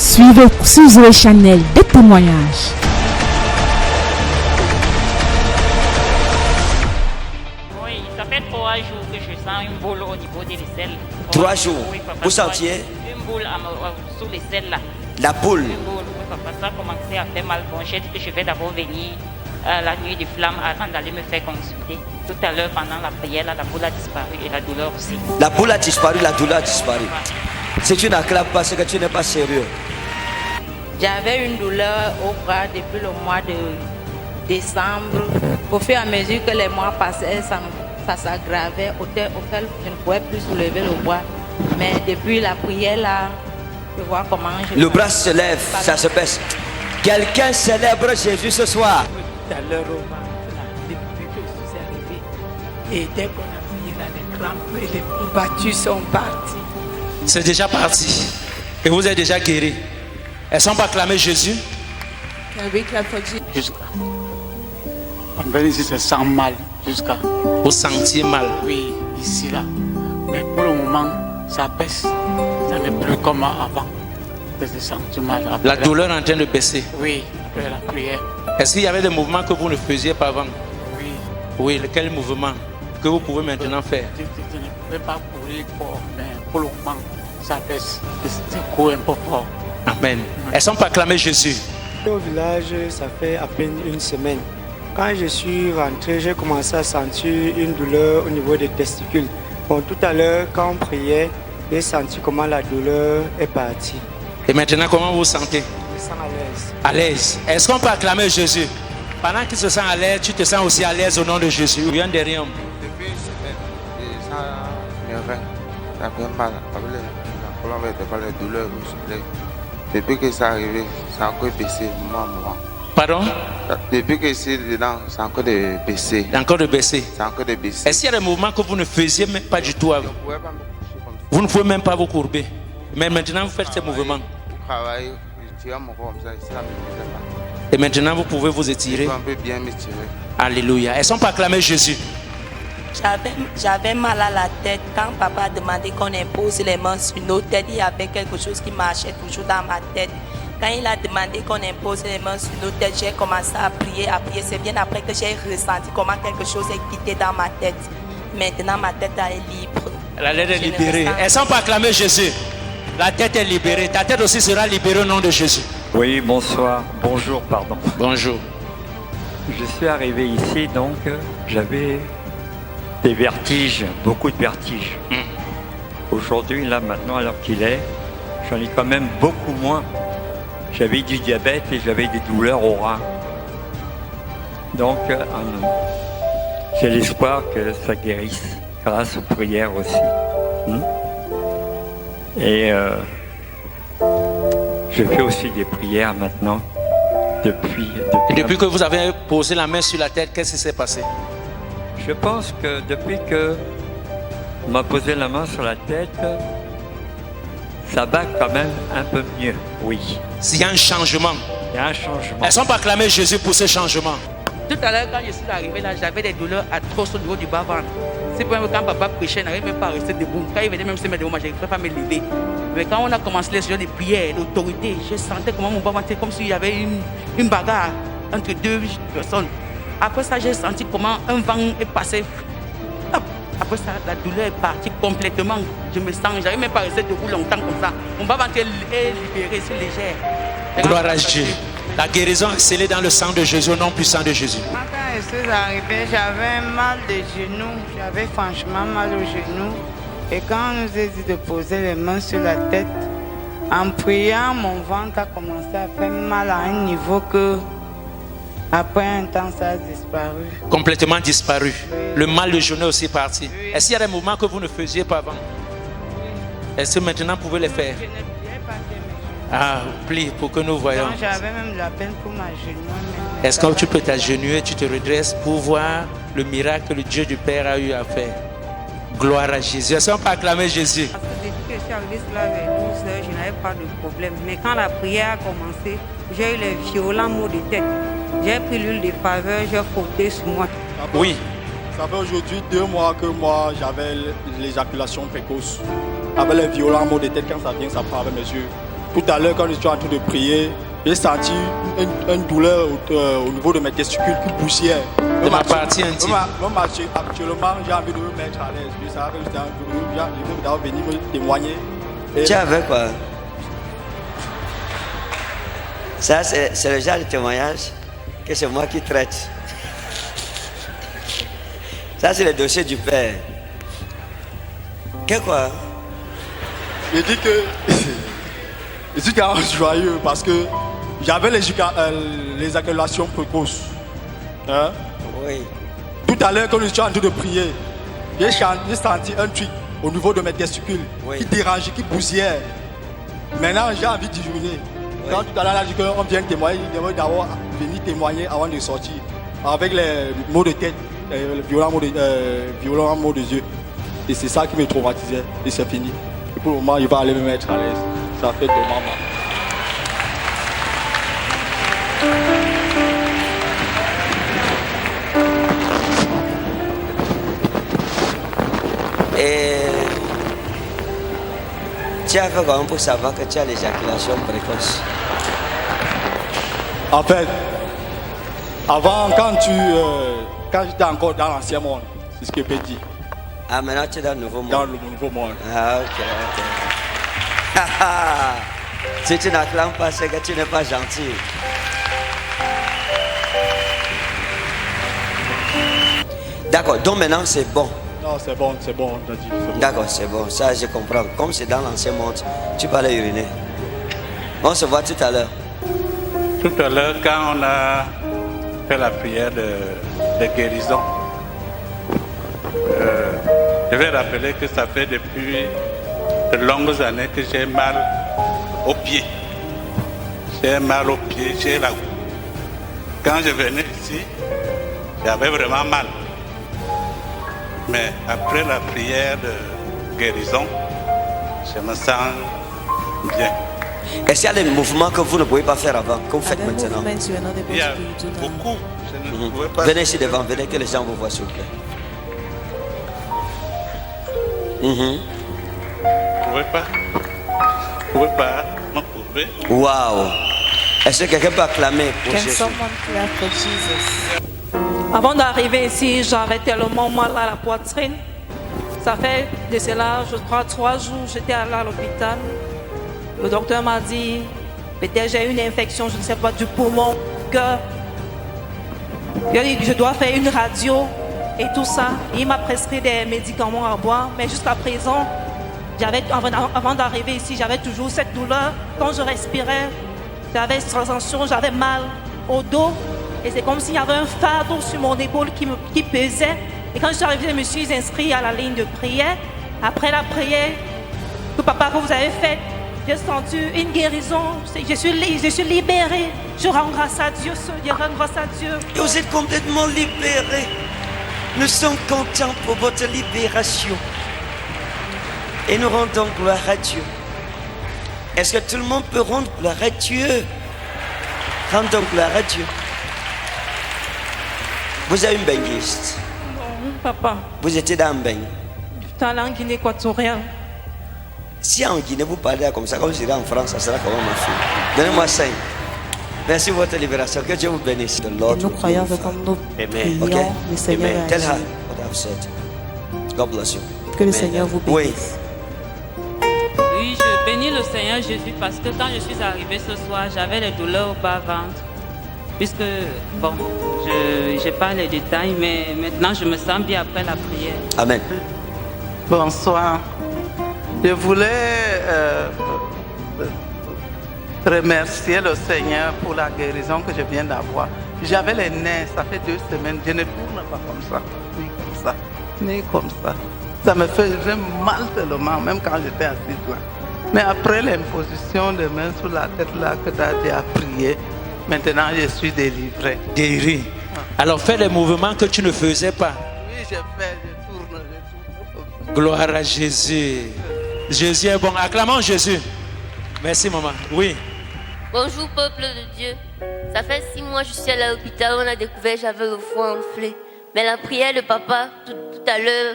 Suivez Zoé Chanel des témoignages. Oui, ça fait 3 jours que je sens une boule au niveau des aisselles. 3 jours. Oui, papa, Vous sentiez une boule sous les aisselles là. la boule? Une boule, oui, papa, ça a commencé à faire mal. Bon, j'ai dit que je vais d'abord venir la nuit des flammes avant d'aller me faire consulter. Tout à l'heure, pendant la prière, là, la boule a disparu et la douleur aussi. La boule a disparu, la douleur a disparu. Si tu n'acclames pas, c'est que tu n'es pas sérieux. J'avais une douleur au bras depuis le mois de décembre. Au fur et à mesure que les mois passaient, ça s'aggravait auquel je ne pouvais plus soulever le bras. Mais depuis la prière, là, je vois comment je... Le bras se lève, ça se baisse. Quelqu'un célèbre Jésus ce soir. Tout à l'heure au ventre, là, depuis que je suis arrivé, et dès qu'on a prié là, les crampes et les battus sont partis. C'est déjà parti. Et vous êtes déjà guéri. Elles sont pas acclamées Jésus. Jusqu'à. On va ici, ça sent mal. Jusqu'à. Vous sentiez mal. Oui, ici là. Mais pour le moment, ça baisse. Ça n'est plus comme avant. Je sens mal. La douleur est en train de baisser. Oui, après la prière. Est-ce qu'il y avait des mouvements que vous ne faisiez pas avant? Oui. Oui, quel mouvement que vous pouvez maintenant faire? Je ne pouvais pas courir fort, mais pour le moment, ça baisse. Je cours un peu fort. Amen. Elles sont pas acclamées Jésus. Au village, ça fait à peine une semaine. Quand je suis rentré, j'ai commencé à sentir une douleur au niveau des testicules. Bon, tout à l'heure, quand on priait, j'ai senti comment la douleur est partie. Et maintenant, comment vous vous sentez? Je me sens à l'aise. À l'aise. Est-ce qu'on peut acclamer Jésus? Pendant qu'il se sent à l'aise, tu te sens aussi à l'aise au nom de Jésus. Rien de rien. Depuis une semaine, ça fait mal. La colonne vertébrale, les douleurs musculaires. Depuis que c'est arrivé, ça a encore baissé moment. Pardon? Depuis que c'est dedans, c'est encore de baisser. Encore de baisser. C'est encore de baisser. Est-ce qu'il y a des mouvements que vous ne faisiez même pas du tout avant? Je ne pouvais pas me coucher comme ça. Vous ne pouvez même pas vous courber. Mais maintenant, vous faites ces mouvements. Je travaille, je tire mon corps comme ça, ici, là, je ne faisais pas. Et maintenant, vous pouvez vous Je étirer. peux un peu bien m'étirer. Alléluia. Elles sont pas acclamées Jésus. J'avais mal à la tête. Quand papa a demandé qu'on impose les mains sur nos têtes, il y avait quelque chose qui marchait toujours dans ma tête. Quand il a demandé qu'on impose les mains sur nos têtes, j'ai commencé à prier. C'est bien après que j'ai ressenti comment quelque chose est quitté dans ma tête. Maintenant, ma tête est libre. La tête est libérée. Elles sont pas acclamées Jésus. La tête est libérée. Ta tête aussi sera libérée au nom de Jésus. Oui, bonsoir. Bonjour, pardon. Bonjour. Je suis arrivé ici, donc j'avais des vertiges, beaucoup de vertiges. Aujourd'hui, là, maintenant, alors qu'il est, j'en ai quand même beaucoup moins. J'avais du diabète et j'avais des douleurs au rein. Donc, j'ai l'espoir que ça guérisse grâce aux prières aussi. Et je fais aussi des prières maintenant. Depuis que vous avez posé la main sur la tête, qu'est-ce qui s'est passé? Je pense que depuis que on m'a posé la main sur la tête, ça va quand même un peu mieux, oui. Il y a un changement. Il y a un changement. Elles sont pas acclamées Jésus pour ce changement. Tout à l'heure, quand je suis arrivé là, j'avais des douleurs atroces au niveau du bas-ventre. C'est pour même quand papa prêchait, je n'arrivais même pas à rester debout. Quand il venait même se mettre debout, moi, je ne pouvais pas me lever. Mais quand on a commencé les sujets de prière, d'autorité, je sentais comment mon bas-ventre était comme s'il y avait une bagarre entre deux personnes. Après ça, j'ai senti comment un vent est passé. Hop. Après ça, la douleur est partie complètement. Je me sens, je n'arrive même pas à rester debout longtemps comme ça. Mon bas-ventre est libéré, c'est légère. Gloire à Dieu. La guérison est scellée dans le sang de Jésus, au nom puissant de Jésus. Quand je suis arrivée, j'avais mal de genoux. J'avais franchement mal aux genoux. Et quand on nous a dit de poser les mains sur la tête, en priant, mon ventre a commencé à faire mal à un niveau que, après un temps, ça a disparu. Complètement disparu. Oui. Le mal de genou est aussi parti. Oui. Est-ce qu'il y a des mouvements que vous ne faisiez pas avant? Est-ce que maintenant vous pouvez les faire? Je ne pliais pas mes genoux. Ah, plie pour que nous voyons. Donc, j'avais même de la peine pour m'agenouiller. Est-ce que tu peux t'agenouiller, tu te redresses pour voir le miracle que le Dieu du Père a eu à faire? Gloire à Jésus. Est-ce qu'on peut acclamer Jésus? Parce que depuis que je suis arrivée là vers 12 heures, je n'avais pas de problème. Mais quand la prière a commencé, j'ai eu les violents maux de tête. J'ai pris l'huile de faveur, j'ai frotté sur moi. Oui. Ça fait aujourd'hui 2 mois que moi j'avais l'éjaculation précoce. Avec les violents maux de tête, quand ça vient, ça part avec mes yeux. Tout à l'heure, quand je suis en train de prier, j'ai senti une douleur au niveau de mes testicules qui poussière. De ma partie intime. Même actuellement, j'ai envie de me mettre à l'aise. Je savais que je vais venir me témoigner. Tu avais quoi? Ça, c'est le genre de témoignage que c'est moi qui traite. Ça, c'est le dossier du Père. Qu'est-ce quoi? Je dis que je suis quand même joyeux parce que j'avais les éjaculations précoces. Hein? Oui. Tout à l'heure, quand je suis en train de prier, j'ai senti un truc au niveau de mes testicules qui dérangeait, qui poussière. Maintenant, j'ai envie d'y journée. Quand tout à l'heure, on dit qu'on vient témoigner, il devrait d'abord venir témoigner avant de sortir. Avec les mots de tête, les violents mots de Dieu. Et c'est ça qui me traumatisait. Et c'est fini. Et pour le moment, il va aller me mettre à l'aise. Ça fait de maman. Et tu as fait comment pour savoir que tu as l'éjaculation précoce? En fait, avant, quand j'étais encore dans l'ancien monde, c'est ce que peut dire. Ah, maintenant tu es dans le nouveau monde. Dans le nouveau monde. Ah, ok. Si tu n'acclames pas, c'est que tu n'es pas gentil. D'accord, donc maintenant c'est bon. Non, c'est bon, on a dit. D'accord, c'est bon, ça je comprends. Comme c'est dans l'ancien monde, tu peux aller uriner. On se voit tout à l'heure. Tout à l'heure, quand on a fait la prière de guérison, je vais rappeler que ça fait depuis de longues années que j'ai mal au pied. J'ai mal au pied, j'ai la... Quand je venais ici, j'avais vraiment mal. Mais après la prière de guérison, je me sens bien. Est-ce qu'il y a des mouvements que vous ne pouvez pas faire avant, que vous faites maintenant? Il y a beaucoup. Je ne pouvais pas... Venez ici devant, venez que les gens vous voient s'il vous plaît. Je ne pouvais pas me prouver. Waouh! Est-ce que quelqu'un peut acclamer pour Jésus? Avant d'arriver ici, j'avais tellement mal à la poitrine. Ça fait de cela, je crois, 3 jours, j'étais allé à l'hôpital. Le docteur m'a dit, peut-être j'ai une infection, je ne sais pas, du poumon, cœur. Je dois faire une radio et tout ça. Il m'a prescrit des médicaments à boire, mais jusqu'à présent, avant d'arriver ici, j'avais toujours cette douleur. Quand je respirais, j'avais cette sensation, j'avais mal au dos. Et c'est comme s'il y avait un fardeau sur mon épaule qui pesait. Et quand je suis arrivée, je me suis inscrite à la ligne de prière. Après la prière que vous avez faite, j'ai senti une guérison. Je suis libérée. Je rends grâce à Dieu. Je rends grâce à Dieu. Et vous êtes complètement libérés. Nous sommes contents pour votre libération. Et nous rendons gloire à Dieu. Est-ce que tout le monde peut rendre gloire à Dieu? Rendons gloire à Dieu. Vous avez une baigniste? Non, papa. Vous étiez dans un baigne? J'étais allé en Guinée équatoriale. Si en Guinée vous parlez comme ça, comme je dirais en France, ça sera comment ma fille? Donnez-moi 5. Merci pour votre libération. Que Dieu vous bénisse. Nous croyons que comme nous prions, le Seigneur Amen. Tell her agit. what I've said. God bless you. Que le Amen. Seigneur vous bénisse. Oui, je bénis le Seigneur Jésus parce que quand je suis arrivée ce soir, j'avais les douleurs au bas-ventre. Puisque, bon, je n'ai pas les détails, mais maintenant je me sens bien après la prière. Amen. Bonsoir. Je voulais remercier le Seigneur pour la guérison que je viens d'avoir. J'avais les nerfs, ça fait 2 semaines. Je ne tourne pas comme ça, ni comme ça, ni comme ça. Ça me faisait mal tellement, même quand j'étais assise là. Mais après l'imposition de mains sur la tête là que tu as prié, maintenant je suis délivré. Guéri. Alors fais les mouvements que tu ne faisais pas. Oui, je fais, je tourne. Gloire à Jésus. Jésus est bon. Acclamons Jésus. Merci maman. Oui. Bonjour peuple de Dieu. Ça fait 6 mois que je suis allé à l'hôpital, on a découvert que j'avais le foie enflé. Mais la prière de papa, tout à l'heure,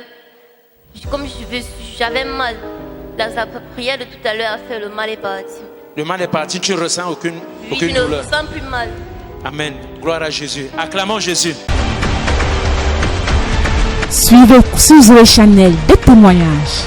comme j'avais mal, la prière de tout à l'heure a fait le mal est parti. Le mal est parti, tu ne ressens aucune Oui, je ne douleur. ressens plus mal. Amen. Gloire à Jésus. Acclamons Jésus. Suivez Zoé Chanel des témoignages.